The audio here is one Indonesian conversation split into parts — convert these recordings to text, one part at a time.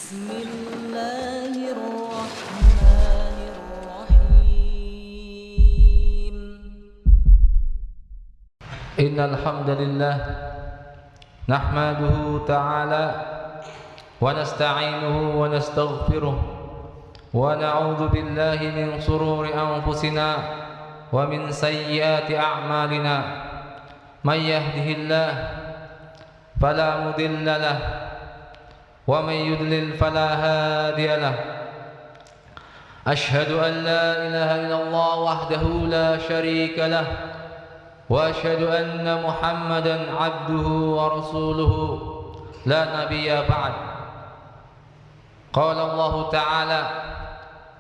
بسم الله الرحمن الرحيم إن الحمد لله نحمده تعالى ونستعينه ونستغفره ونعوذ بالله من شرور أنفسنا ومن سيئات أعمالنا من يهده الله فلا مضل له ومن يضلل فلا هادي له أشهد أن لا إله إلا الله وحده لا شريك له وأشهد أن محمدا عبده ورسوله لا نبي بعد قال الله تعالى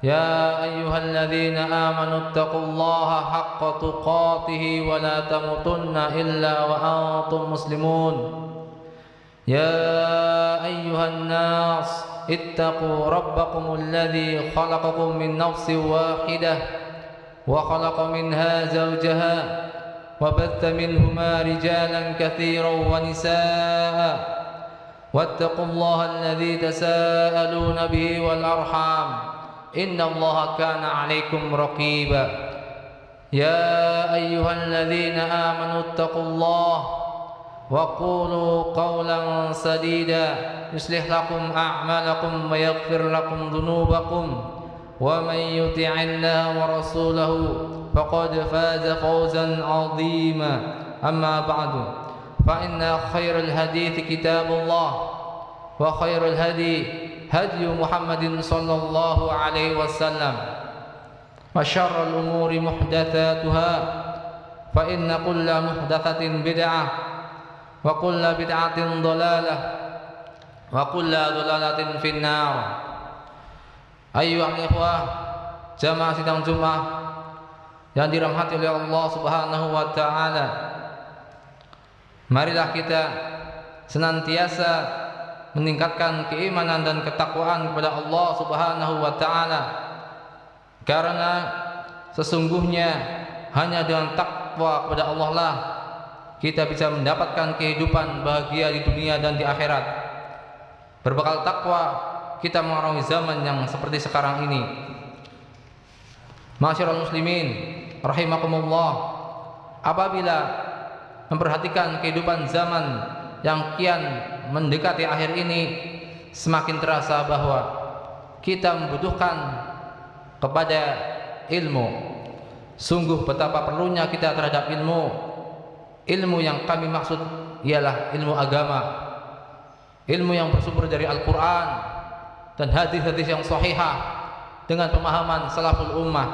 يا أيها الذين آمنوا اتقوا الله حق تقاته ولا تموتن إلا وأنتم مسلمون يا أيها الناس اتقوا ربكم الذي خلقكم من نفس واحدة وخلق منها زوجها وبث منهما رجالا كثيرا ونساء واتقوا الله الذي تساءلون به والأرحام إن الله كان عليكم رقيبا يا أيها الذين آمنوا اتقوا الله وقولوا قولا سديدا يصلح لكم أعمالكم ويغفر لكم ذنوبكم ومن يطع الله ورسوله فقد فاز فوزا عظيما أما بعد فإن خير الحديث كتاب الله وخير الهدي هدي محمد صلى الله عليه وسلم وشر الأمور محدثاتها فإن كل محدثة بدعة وكل بدعة ضلالة وكل ضلالة في النار. أيها الإخوة jamaah sidang Jumat yang dirahmati oleh Allah Subhanahu wa taala, marilah kita senantiasa meningkatkan keimanan dan ketakwaan kepada Allah Subhanahu wa taala, karena sesungguhnya hanya dengan takwa kepada Allah lah kita bisa mendapatkan kehidupan bahagia di dunia dan di akhirat. Berbekal takwa kita mengarungi zaman yang seperti sekarang ini. Ma'asyiral muslimin rahimakumullah, apabila memperhatikan kehidupan zaman yang kian mendekati akhir ini, semakin terasa bahwa kita membutuhkan kepada ilmu. Sungguh betapa perlunya kita terhadap ilmu. Ilmu yang kami maksud ialah ilmu agama, ilmu yang bersumber dari Al-Quran dan hadis-hadis yang sahihah dengan pemahaman salaful ummah,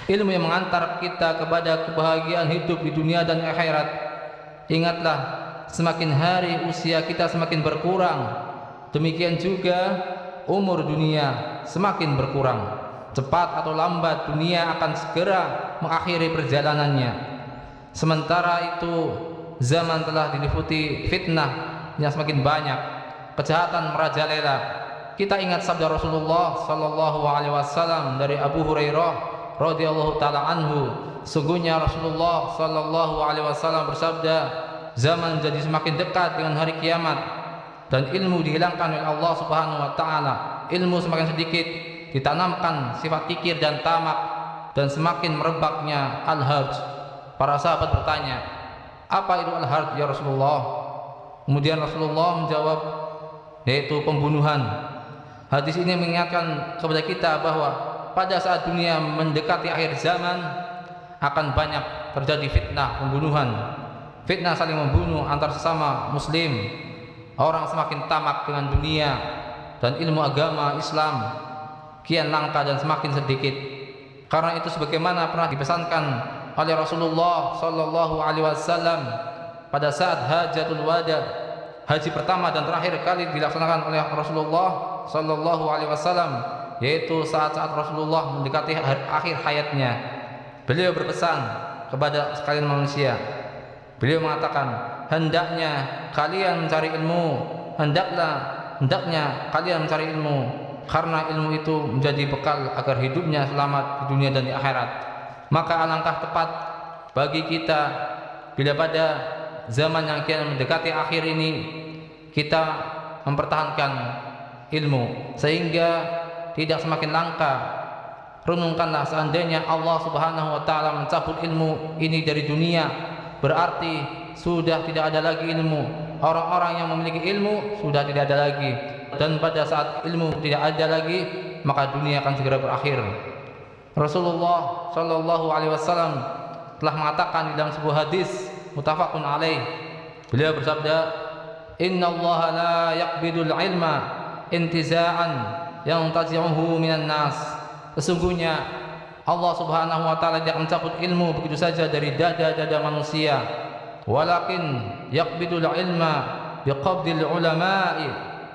ilmu yang mengantar kita kepada kebahagiaan hidup di dunia dan akhirat. Ingatlah, semakin hari usia kita semakin berkurang, demikian juga umur dunia semakin berkurang. Cepat atau lambat dunia akan segera mengakhiri perjalanannya. Sementara itu zaman telah diliputi fitnah yang semakin banyak, kejahatan merajalela. Kita ingat sabda Rasulullah sallallahu alaihi wasallam dari Abu Hurairah radhiyallahu taala anhu, sungguhnya Rasulullah sallallahu alaihi wasallam bersabda, zaman jadi semakin dekat dengan hari kiamat dan ilmu dihilangkan oleh Allah Subhanahu wa taala. Ilmu semakin sedikit, ditanamkan sifat kikir dan tamak, dan semakin merebaknya al-harj. Para sahabat bertanya, apa itu al-harj ya Rasulullah? Kemudian Rasulullah menjawab, yaitu pembunuhan. Hadis ini mengingatkan kepada kita bahwa pada saat dunia mendekati akhir zaman akan banyak terjadi fitnah pembunuhan, fitnah saling membunuh antar sesama muslim. Orang semakin tamak dengan dunia dan ilmu agama Islam kian langka dan semakin sedikit. Karena itu sebagaimana pernah dipesankan oleh Rasulullah sallallahu alaihi wasallam pada saat Hajatul Wada, haji pertama dan terakhir kali dilaksanakan oleh Rasulullah sallallahu alaihi wasallam, yaitu saat-saat Rasulullah mendekati akhir hayatnya. Beliau berpesan kepada sekalian manusia. Beliau mengatakan, hendaknya kalian mencari ilmu, hendaknya kalian mencari ilmu, karena ilmu itu menjadi bekal agar hidupnya selamat di dunia dan di akhirat. Maka alangkah tepat bagi kita bila pada zaman yang kian mendekati akhir ini kita mempertahankan ilmu sehingga tidak semakin langka. Renungkanlah, seandainya Allah Subhanahu wa taala mencabut ilmu ini dari dunia, berarti sudah tidak ada lagi ilmu. Orang-orang yang memiliki ilmu sudah tidak ada lagi, dan pada saat ilmu tidak ada lagi, maka dunia akan segera berakhir. Rasulullah sallallahu alaihi wasallam telah mengatakan di dalam sebuah hadis muttafaqun alaih, beliau bersabda, "Innallaha la yaqbidul ilma intiza'an yantazi'uhu minan nas." Sesungguhnya Allah Subhanahu wa taala tidak mencabut ilmu begitu saja dari dada-dada manusia, walakin yaqbidul ilma biqabdil ulama'i,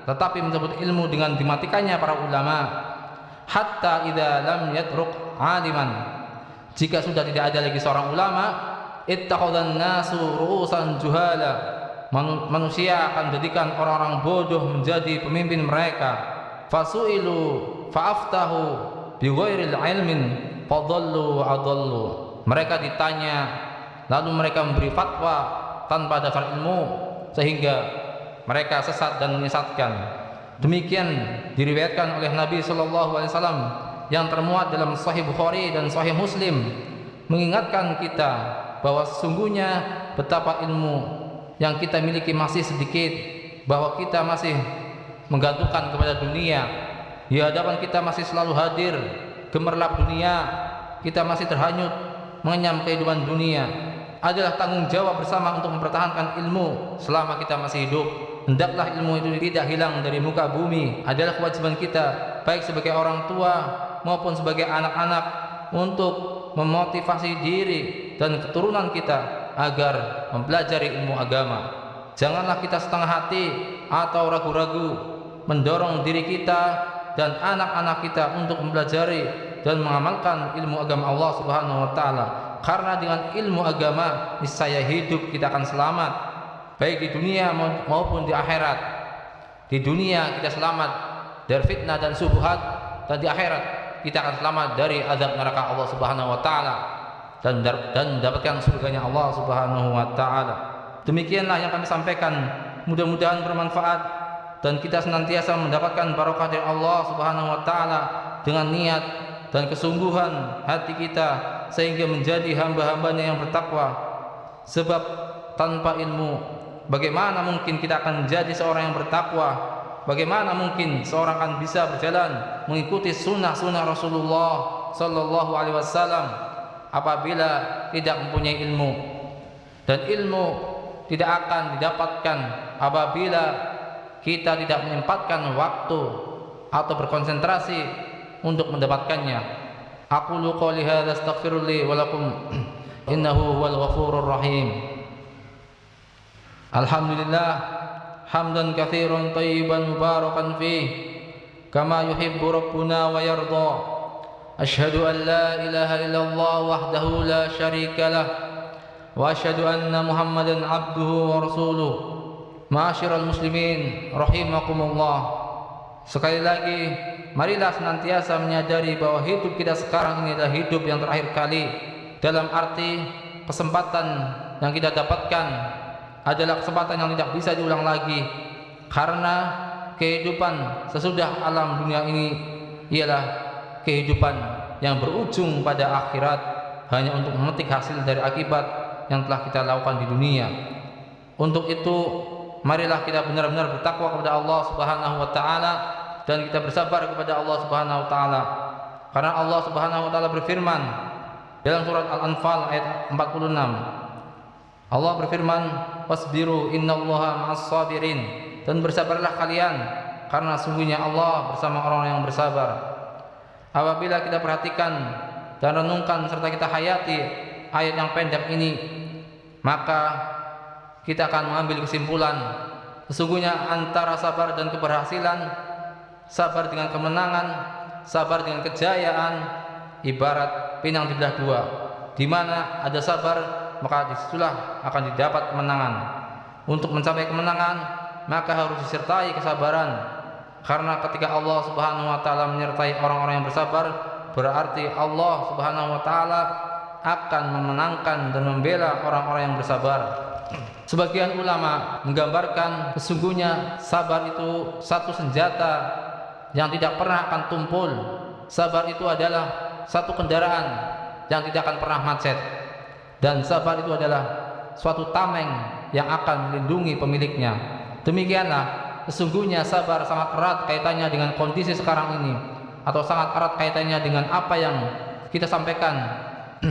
tetapi mencabut ilmu dengan dimatikannya para ulama. Hatta idza lam yatruk aliman, jika sudah tidak ada lagi seorang ulama, ittakhadhan nasu ru'usan juhala, manusia akan jadikan orang-orang bodoh menjadi pemimpin mereka. Fasu'ilu fa'aftahu bighairil ilmin fadallu wa adallu, mereka ditanya lalu mereka memberi fatwa tanpa dasar ilmu sehingga mereka sesat dan menyesatkan. Demikian diriwayatkan oleh Nabi sallallahu alaihi wasallam yang termuat dalam Sahih Bukhari dan Sahih Muslim, mengingatkan kita bahwa sesungguhnya betapa ilmu yang kita miliki masih sedikit, bahwa kita masih menggantungkan kepada dunia. Di hadapan kita masih selalu hadir gemerlap dunia, kita masih terhanyut mengenyam kehidupan dunia. Adalah tanggung jawab bersama untuk mempertahankan ilmu selama kita masih hidup. Hendaklah ilmu itu tidak hilang dari muka bumi. Adalah kewajiban kita baik sebagai orang tua maupun sebagai anak-anak untuk memotivasi diri dan keturunan kita agar mempelajari ilmu agama. Janganlah kita setengah hati atau ragu-ragu mendorong diri kita dan anak-anak kita untuk mempelajari dan mengamalkan ilmu agama Allah Subhanahu wa taala. Karena dengan ilmu agama niscaya hidup kita akan selamat baik di dunia maupun di akhirat. Di dunia kita selamat dari fitnah dan syubhat, dan di akhirat kita akan selamat dari azab neraka Allah Subhanahu wa taala dan mendapatkan surganya Allah Subhanahu wa taala. Demikianlah yang kami sampaikan, mudah-mudahan bermanfaat dan kita senantiasa mendapatkan barokah dari Allah Subhanahu wa taala dengan niat dan kesungguhan hati kita sehingga menjadi hamba-hambanya yang bertakwa. Sebab tanpa ilmu bagaimana mungkin kita akan menjadi seorang yang bertakwa? Bagaimana mungkin seorang akan bisa berjalan mengikuti sunnah-sunnah Rasulullah sallallahu alaihi wasallam apabila tidak mempunyai ilmu? Dan ilmu tidak akan didapatkan apabila kita tidak menyempatkan waktu atau berkonsentrasi untuk mendapatkannya. Aqulu qouli hadza astaghfirullah li wa lakum innahu huwal ghafurur rahim. Alhamdulillah hamdan katsiran thayyiban mubarakan fih kama yuhibbu rabbuna wa yarda. Asyhadu an la ilaha illallah wahdahu la syarika lah wa asyhadu anna Muhammadan abduhu wa rasuluh. Ma'asyiral muslimin rahimakumullah. Sekali lagi, marilah senantiasa menyadari bahwa hidup kita sekarang ini adalah hidup yang terakhir kali. Dalam arti kesempatan yang kita dapatkan adalah kesempatan yang tidak bisa diulang lagi. Karena kehidupan sesudah alam dunia ini ialah kehidupan yang berujung pada akhirat, hanya untuk memetik hasil dari akibat yang telah kita lakukan di dunia. Untuk itu, marilah kita benar-benar bertakwa kepada Allah Subhanahu wa taala dan kita bersabar kepada Allah Subhanahu wa taala. Karena Allah Subhanahu wa taala berfirman dalam surat Al-Anfal ayat 46. Allah berfirman, "Wasbiru innallaha ma'as sabirin." Dan bersabarlah kalian karena sungguhnya Allah bersama orang yang bersabar. Apabila kita perhatikan dan renungkan serta kita hayati ayat yang pendek ini, maka kita akan mengambil kesimpulan sesungguhnya antara sabar dan keberhasilan, sabar dengan kemenangan, sabar dengan kejayaan ibarat pinang dibelah dua. Di mana ada sabar, maka disitulah akan didapat kemenangan. Untuk mencapai kemenangan, maka harus disertai kesabaran. Karena ketika Allah Subhanahu wa taala menyertai orang-orang yang bersabar, berarti Allah Subhanahu wa taala akan memenangkan dan membela orang-orang yang bersabar. Sebagian ulama menggambarkan sesungguhnya sabar itu satu senjata yang tidak pernah akan tumpul. Sabar itu adalah satu kendaraan yang tidak akan pernah macet. Dan sabar itu adalah suatu tameng yang akan melindungi pemiliknya. Demikianlah sesungguhnya sabar sangat erat kaitannya dengan kondisi sekarang ini, atau sangat erat kaitannya dengan apa yang kita sampaikan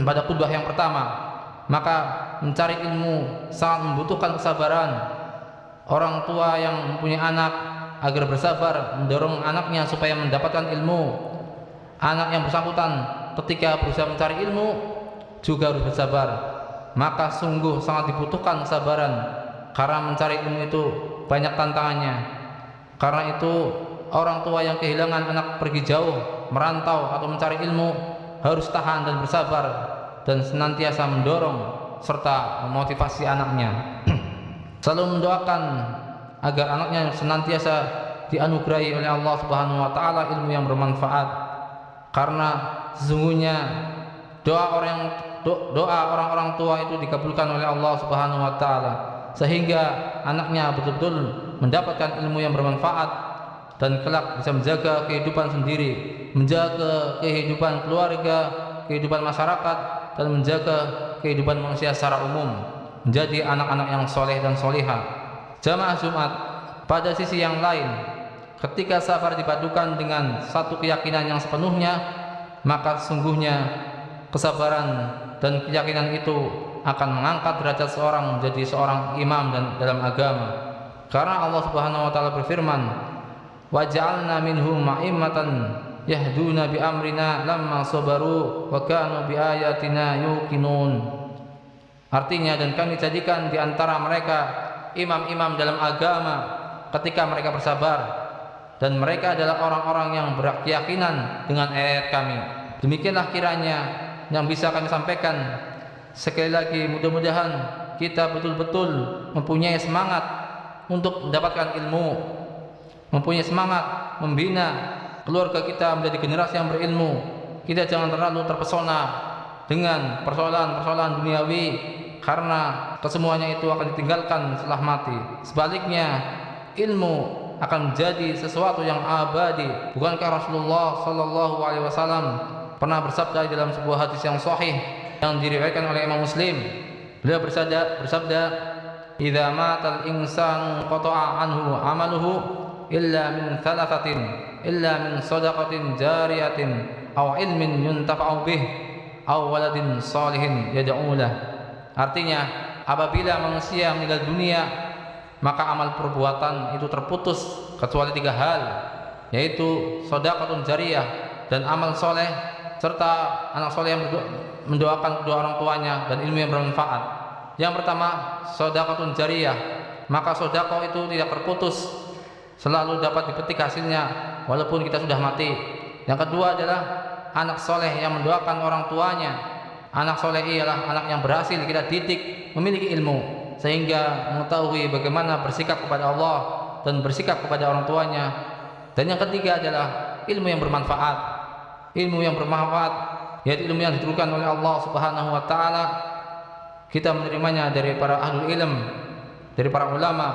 pada khutbah yang pertama. Maka mencari ilmu sangat membutuhkan kesabaran. Orang tua yang mempunyai anak agar bersabar mendorong anaknya supaya mendapatkan ilmu. Anak yang bersangkutan ketika berusaha mencari ilmu juga harus bersabar. Maka sungguh sangat dibutuhkan kesabaran, karena mencari ilmu itu banyak tantangannya. Karena itu orang tua yang kehilangan anak pergi jauh, merantau atau mencari ilmu harus tahan dan bersabar dan senantiasa mendorong serta memotivasi anaknya. Selalu mendoakan agar anaknya senantiasa dianugerahi oleh Allah Subhanahu wa taala ilmu yang bermanfaat. Karena sesungguhnya doa orang-orang tua itu dikabulkan oleh Allah Subhanahu wa taala, sehingga anaknya betul-betul mendapatkan ilmu yang bermanfaat dan kelak bisa menjaga kehidupan sendiri, menjaga kehidupan keluarga, kehidupan masyarakat, dan menjaga kehidupan manusia secara umum, menjadi anak-anak yang soleh dan solihah. Jamaah Jumat, pada sisi yang lain, ketika sabar dipadukan dengan satu keyakinan yang sepenuhnya, maka sesungguhnya kesabaran dan keyakinan itu akan mengangkat derajat seorang menjadi seorang imam dan dalam agama. Karena Allah Subhanahu wa taala berfirman, wa ja'alna minhum ma'immatan yahduna bi amrina lamma sabaru wa kanu bi ayatina yuqinun. Artinya, dan kami jadikan di antara mereka imam-imam dalam agama ketika mereka bersabar, dan mereka adalah orang-orang yang berkeyakinan dengan ayat kami. Demikianlah kiranya yang bisa kami sampaikan. Sekali lagi, mudah-mudahan kita betul-betul mempunyai semangat untuk mendapatkan ilmu, mempunyai semangat membina keluarga kita menjadi generasi yang berilmu. Kita jangan terlalu terpesona dengan persoalan-persoalan duniawi, karena kesemuanya itu akan ditinggalkan setelah mati. Sebaliknya, ilmu akan menjadi sesuatu yang abadi. Bukankah Rasulullah sallallahu alaihi wasallam pernah bersabda dalam sebuah hadis yang sahih yang diriwayatkan oleh Imam Muslim? Beliau bersabda, "Idza matal insanu qata'a anhu amaluhu illa min thalathatin, illa min shadaqatin jariyatin aw ilmin yuntafa'u bih aw waladin salihin yad'u lah." Artinya, apabila manusia meninggal dunia, maka amal perbuatan itu terputus kecuali 3 hal, yaitu shadaqatun jariyah, dan amal soleh, serta anak soleh yang mendoakan kedua orang tuanya, dan ilmu yang bermanfaat. Yang pertama, shadaqatun jariyah, maka sedekah itu tidak terputus, selalu dapat dipetik hasilnya walaupun kita sudah mati. Yang kedua adalah anak soleh yang mendoakan orang tuanya. Anak soleh ialah anak yang berhasil kita didik memiliki ilmu, sehingga mengetahui bagaimana bersikap kepada Allah dan bersikap kepada orang tuanya. Dan yang ketiga adalah ilmu yang bermanfaat. Ilmu yang bermanfaat yaitu ilmu yang diturunkan oleh Allah Subhanahu wa taala. Kita menerimanya dari para ahlul ilm, dari para ulama,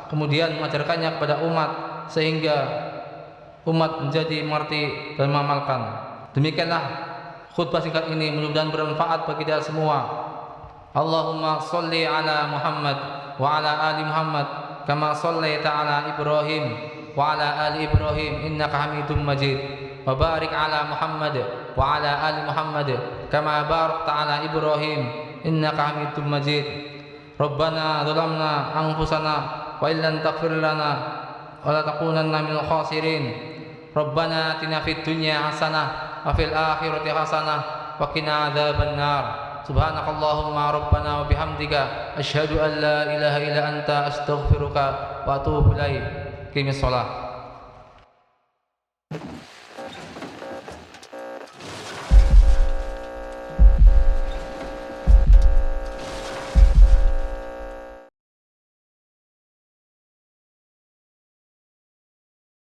kemudian mengajarkannya kepada umat sehingga umat menjadi mengerti dan mengamalkan. Demikianlah khutbah singkat ini, mudah-mudahan bermanfaat bagi kita semua. Allahumma sholli ala Muhammad wa ala ali Muhammad kama shallaita ala Ibrahim wa ala ali Ibrahim innaka Hamidum Majid. Wa barik ala Muhammad wa ala ali Muhammad kama barakta ala Ibrahim innaka Hamidum Majid. Rabbana zalamna anfusana wa illam taghfir lana wa la takunanna minal khasirin. Rabbana atina fid dunya hasanah wa fil akhirati hasanah wa qina adzabannar. Subhanakallahumma rabbana wa bihamdika asyhadu an la ilaha illa anta astaghfiruka wa atubu ilaik. Qimis shalah.